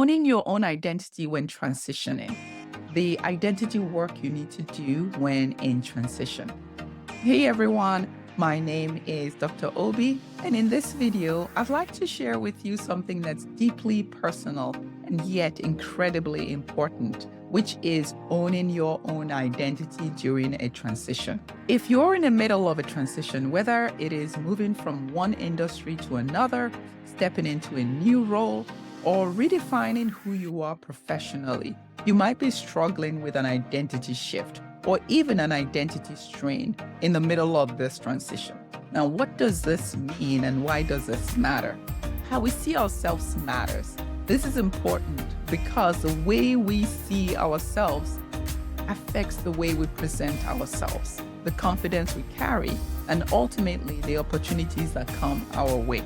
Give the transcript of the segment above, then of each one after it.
Owning your own identity when transitioning, the identity work you need to do when in transition. Hey everyone, my name is Dr. Obi, and in this video, I'd like to share with you something that's deeply personal and yet incredibly important, which is owning your own identity during a transition. If you're in the middle of a transition, whether it is moving from one industry to another, stepping into a new role, or redefining who you are professionally, you might be struggling with an identity shift or even an identity strain in the middle of this transition. Now, what does this mean and why does this matter? How we see ourselves matters. This is important because the way we see ourselves affects the way we present ourselves, the confidence we carry, and ultimately the opportunities that come our way.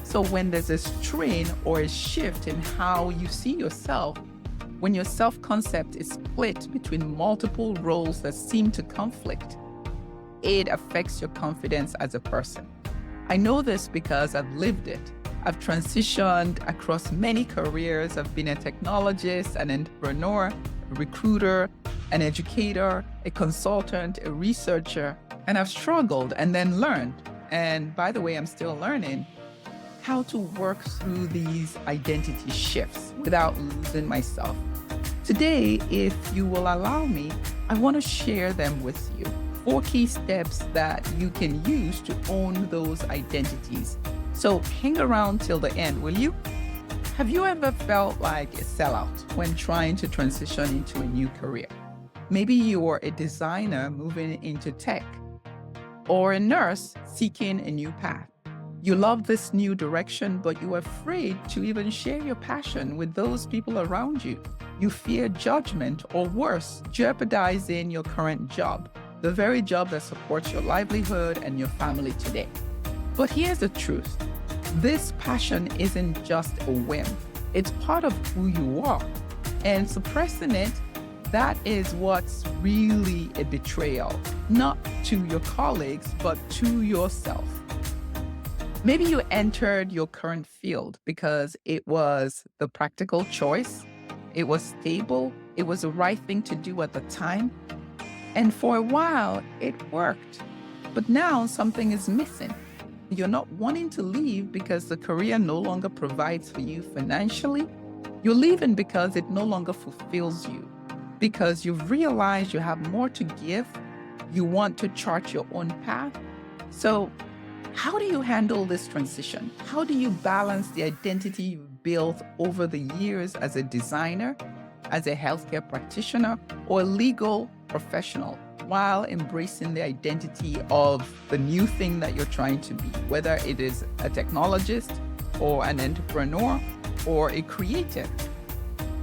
So when there's a strain or a shift in how you see yourself, when your self-concept is split between multiple roles that seem to conflict, it affects your confidence as a person. I know this because I've lived it. I've transitioned across many careers. I've been a technologist, an entrepreneur, a recruiter, an educator, a consultant, a researcher, and I've struggled and then learned. And by the way, I'm still learning how to work through these identity shifts without losing myself. Today, if you will allow me, I want to share them with you. 4 key steps that you can use to own those identities. So hang around till the end, will you? Have you ever felt like a sellout when trying to transition into a new career? Maybe you're a designer moving into tech, or a nurse seeking a new path. You love this new direction, but you're afraid to even share your passion with those people around you. You fear judgment, or worse, jeopardizing your current job, the very job that supports your livelihood and your family today. But here's the truth. This passion isn't just a whim. It's part of who you are. And suppressing it, that is what's really a betrayal, not to your colleagues, but to yourself. Maybe you entered your current field because it was the practical choice, it was stable, it was the right thing to do at the time, and for a while it worked. But now something is missing. You're not wanting to leave because the career no longer provides for you financially. You're leaving because it no longer fulfills you, because you've realized you have more to give, you want to chart your own path. So how do you handle this transition? How do you balance the identity you've built over the years as a designer, as a healthcare practitioner, or a legal professional, while embracing the identity of the new thing that you're trying to be, whether it is a technologist or an entrepreneur or a creative?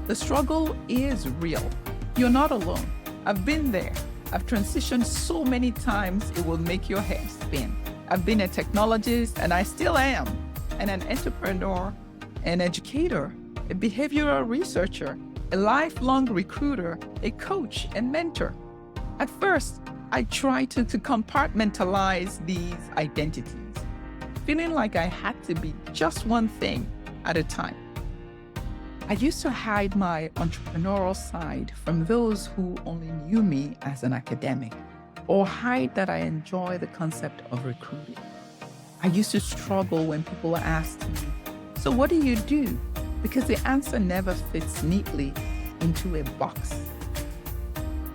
The struggle is real. You're not alone. I've been there. I've transitioned so many times it will make your head spin. I've been a technologist, and I still am, and an entrepreneur, an educator, a behavioral researcher, a lifelong recruiter, a coach, and mentor. At first, I tried to compartmentalize these identities, feeling like I had to be just one thing at a time. I used to hide my entrepreneurial side from those who only knew me as an academic, or hide that I enjoy the concept of recruiting. I used to struggle when people asked me, "So what do you do?" Because the answer never fits neatly into a box.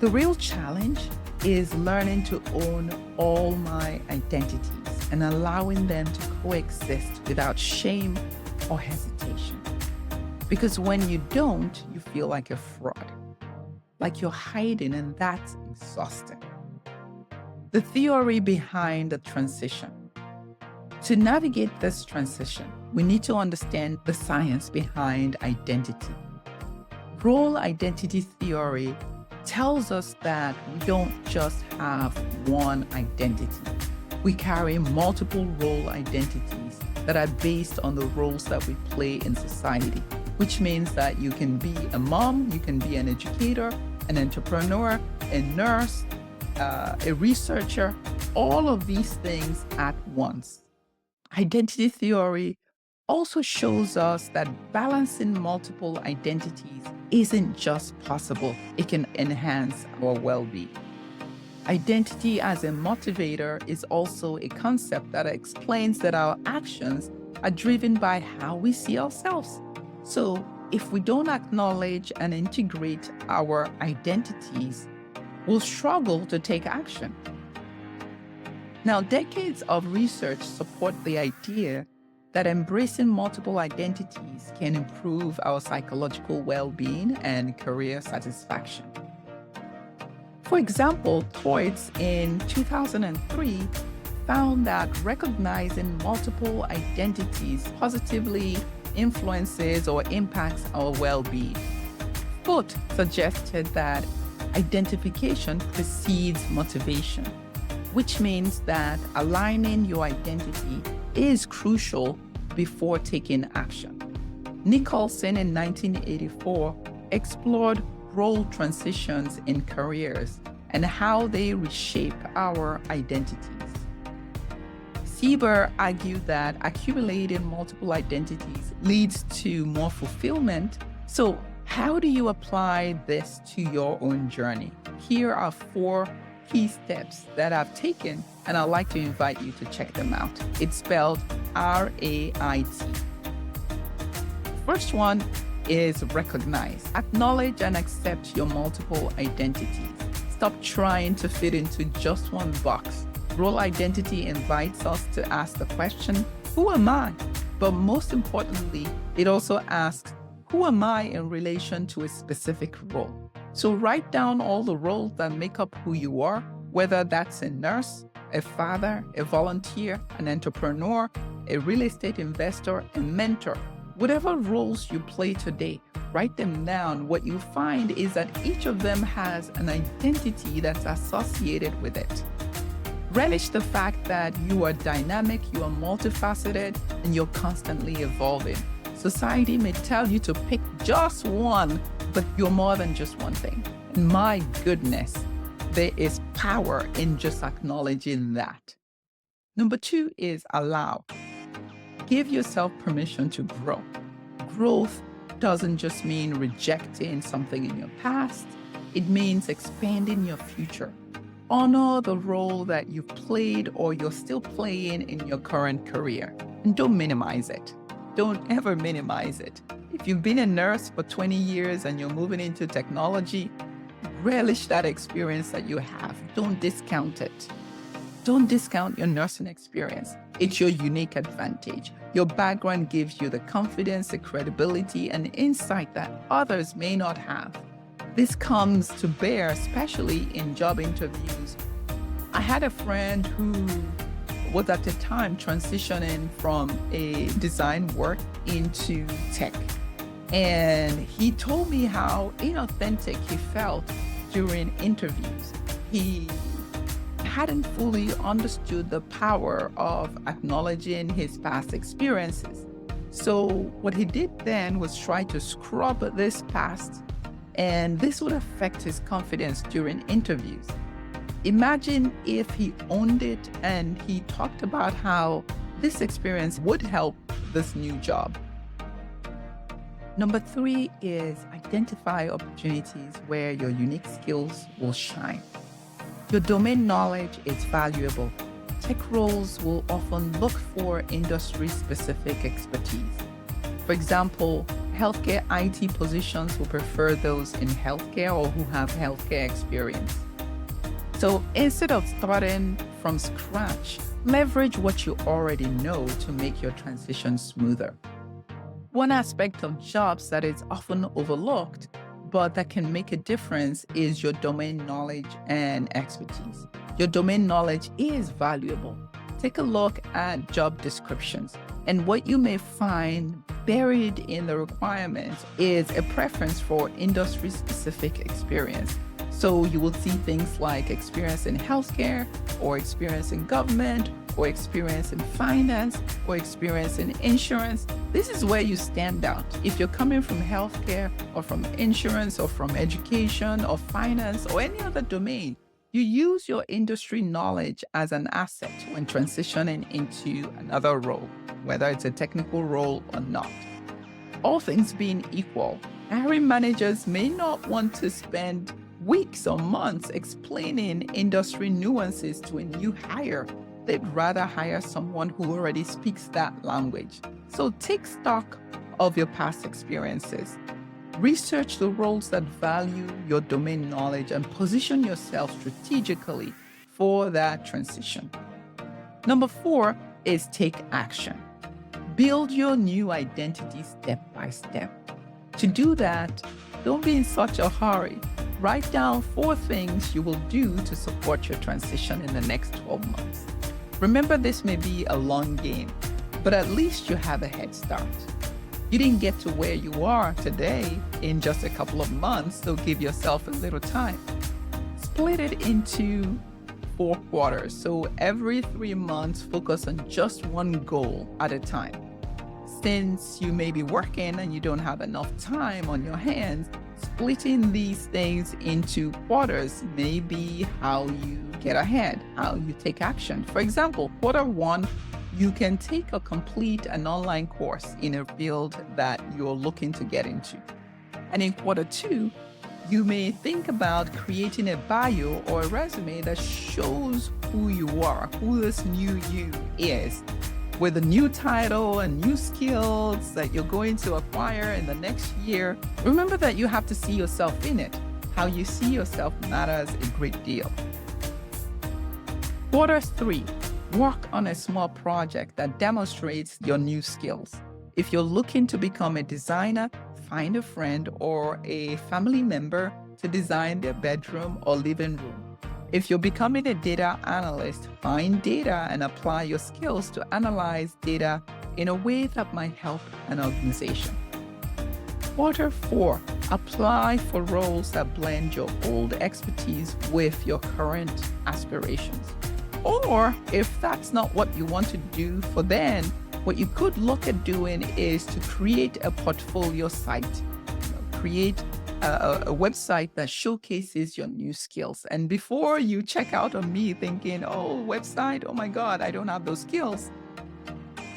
The real challenge is learning to own all my identities and allowing them to coexist without shame or hesitation. Because when you don't, you feel like a fraud, like you're hiding, and that's exhausting. The theory behind the transition. To navigate this transition, we need to understand the science behind identity. Role identity theory tells us that we don't just have one identity. We carry multiple role identities that are based on the roles that we play in society, which means that you can be a mom, you can be an educator, an entrepreneur, a nurse, a researcher, all of these things at once. Identity theory also shows us that balancing multiple identities isn't just possible, it can enhance our well-being. Identity as a motivator is also a concept that explains that our actions are driven by how we see ourselves. So, if we don't acknowledge and integrate our identities, we'll struggle to take action. Now, decades of research support the idea that embracing multiple identities can improve our psychological well-being and career satisfaction. For example, Toits in 2003 found that recognizing multiple identities positively influences or impacts our well-being. Foote suggested that identification precedes motivation, which means that aligning your identity is crucial before taking action. Nicholson in 1984 explored role transitions in careers and how they reshape our identities. Sieber argued that accumulating multiple identities leads to more fulfillment. So, how do you apply this to your own journey? Here are 4 key steps that I've taken, and I'd like to invite you to check them out. It's spelled RAIT. First one is recognize. Acknowledge and accept your multiple identities. Stop trying to fit into just one box. Role identity invites us to ask the question, who am I? But most importantly, it also asks, who am I in relation to a specific role? So write down all the roles that make up who you are, whether that's a nurse, a father, a volunteer, an entrepreneur, a real estate investor, a mentor. Whatever roles you play today, write them down. What you find is that each of them has an identity that's associated with it. Relish the fact that you are dynamic, you are multifaceted, and you're constantly evolving. Society may tell you to pick just one, but you're more than just one thing. And my goodness, there is power in just acknowledging that. Number 2 is allow. Give yourself permission to grow. Growth doesn't just mean rejecting something in your past, it means expanding your future. Honor the role that you've played or you're still playing in your current career, and don't minimize it. Don't ever minimize it. If you've been a nurse for 20 years and you're moving into technology, relish that experience that you have. Don't discount it. Don't discount your nursing experience. It's your unique advantage. Your background gives you the confidence, the credibility, and insight that others may not have. This comes to bear, especially in job interviews. I had a friend who was at the time transitioning from a design work into tech. And he told me how inauthentic he felt during interviews. He hadn't fully understood the power of acknowledging his past experiences. So what he did then was try to scrub this past, and this would affect his confidence during interviews. Imagine if he owned it and he talked about how this experience would help this new job. Number 3 is identify opportunities where your unique skills will shine. Your domain knowledge is valuable. Tech roles will often look for industry-specific expertise. For example, healthcare IT positions will prefer those in healthcare or who have healthcare experience. So instead of starting from scratch, leverage what you already know to make your transition smoother. One aspect of jobs that is often overlooked, but that can make a difference, is your domain knowledge and expertise. Your domain knowledge is valuable. Take a look at job descriptions, and what you may find buried in the requirements is a preference for industry-specific experience. So you will see things like experience in healthcare, or experience in government, or experience in finance, or experience in insurance. This is where you stand out. If you're coming from healthcare, or from insurance, or from education, or finance, or any other domain, you use your industry knowledge as an asset when transitioning into another role, whether it's a technical role or not. All things being equal, hiring managers may not want to spend weeks or months explaining industry nuances to a new hire. They'd rather hire someone who already speaks that language. So take stock of your past experiences. Research the roles that value your domain knowledge and position yourself strategically for that transition. Number 4 is take action. Build your new identity step by step. To do that, don't be in such a hurry. Write down 4 things you will do to support your transition in the next 12 months. Remember, this may be a long game, but at least you have a head start. You didn't get to where you are today in just a couple of months, so give yourself a little time. Split it into 4 quarters, so every 3 months, focus on just one goal at a time. Since you may be working and you don't have enough time on your hands, splitting these things into quarters may be how you get ahead, how you take action. For example, quarter 1, you can take or complete an online course in a field that you're looking to get into. And in quarter 2, you may think about creating a bio or a resume that shows who you are, who this new you is, with a new title and new skills that you're going to acquire in the next year. Remember that you have to see yourself in it. How you see yourself matters a great deal. Quarter 3, work on a small project that demonstrates your new skills. If you're looking to become a designer, find a friend or a family member to design their bedroom or living room. If you're becoming a data analyst, find data and apply your skills to analyze data in a way that might help an organization. Quarter 4, apply for roles that blend your old expertise with your current aspirations. Or if that's not what you want to do for then, what you could look at doing is to create a portfolio site. Create a website that showcases your new skills. And before you check out on me thinking, oh, website, oh my God, I don't have those skills,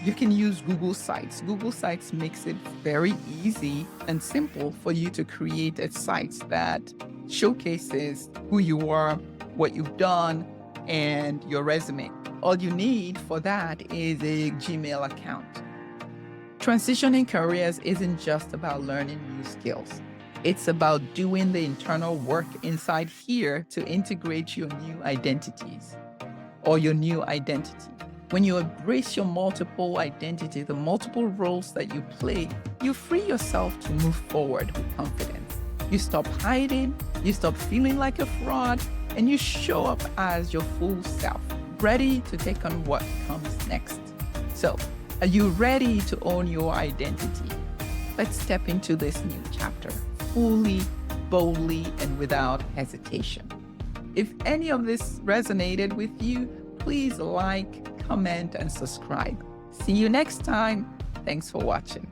you can use Google Sites. Google Sites makes it very easy and simple for you to create a site that showcases who you are, what you've done, and your resume. All you need for that is a Gmail account. Transitioning careers isn't just about learning new skills. It's about doing the internal work inside here to integrate your new identities or your new identity. When you embrace your multiple identity, the multiple roles that you play, you free yourself to move forward with confidence. You stop hiding, you stop feeling like a fraud, and you show up as your full self, ready to take on what comes next. So, are you ready to own your identity? Let's step into this new chapter, fully, boldly, and without hesitation. If any of this resonated with you, please like, comment, and subscribe. See you next time. Thanks for watching.